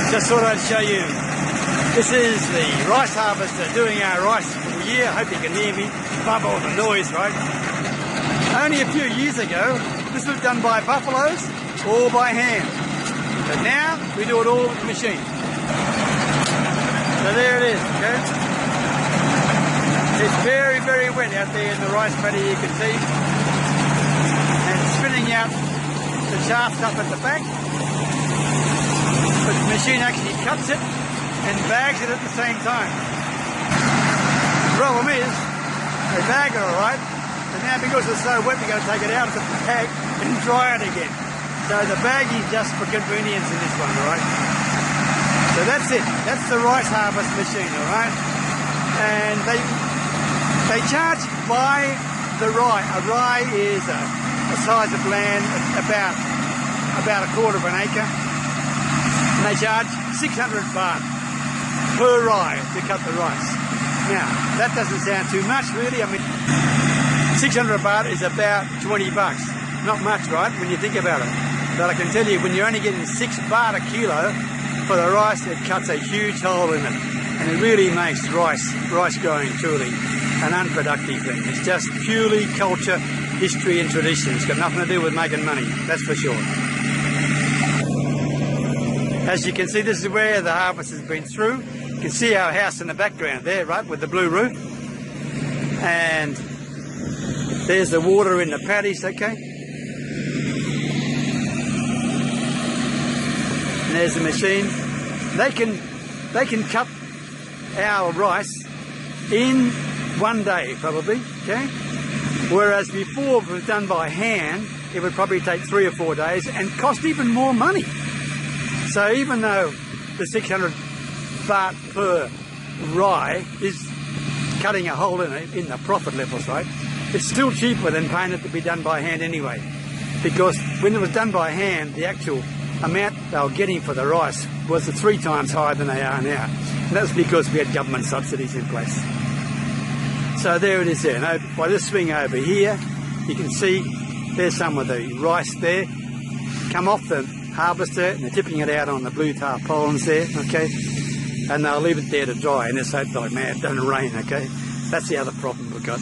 Just thought I'd show you. This is the rice harvester doing our rice for the year. I hope you can hear me above all the noise, right? Only a few years ago, this was done by buffaloes or by hand. But now, we do it all with the machine. So there it is, okay? It's very, very wet out there in the rice paddy, you can see. And spinning out the chaff stuff at the back. But the machine actually cuts it and bags it at the same time. The problem is, they bag it alright, and now because it's so wet, we've got to take it out of the bag and dry it again. So the bagging is just for convenience in this one, alright? So that's it. That's the rice harvest machine, alright? And they charge by the rye. A rye is a size of land about a quarter of an acre. And they charge 600 baht per rye to cut the rice. Now, that doesn't sound too much really. I mean, 600 baht is about 20 bucks. Not much, right, when you think about it. But I can tell you, when you're only getting 6 baht a kilo for the rice, it cuts a huge hole in it. And it really makes rice growing truly an unproductive thing. It's just purely culture, history and tradition. It's got nothing to do with making money, that's for sure. As you can see, this is where the harvest has been through. You can see our house in the background there, right, with the blue roof. And there's the water in the paddies, okay? And there's the machine. They can cut our rice in one day, probably, okay? Whereas before, if it was done by hand, it would probably take 3 or 4 days and cost even more money. So even though the 600 baht per rye is cutting a hole in it in the profit levels, right? It's still cheaper than paying it to be done by hand anyway. Because when it was done by hand, the actual amount they were getting for the rice was 3 times higher than they are now. And that's because we had government subsidies in place. So there it is there. Now, by this swing over here, you can see there's some of the rice there come off the harvester and they're tipping it out on the blue tarpaulins there, okay? And they'll leave it there to dry and just hope like, man, it doesn't rain, okay? That's the other problem we've got.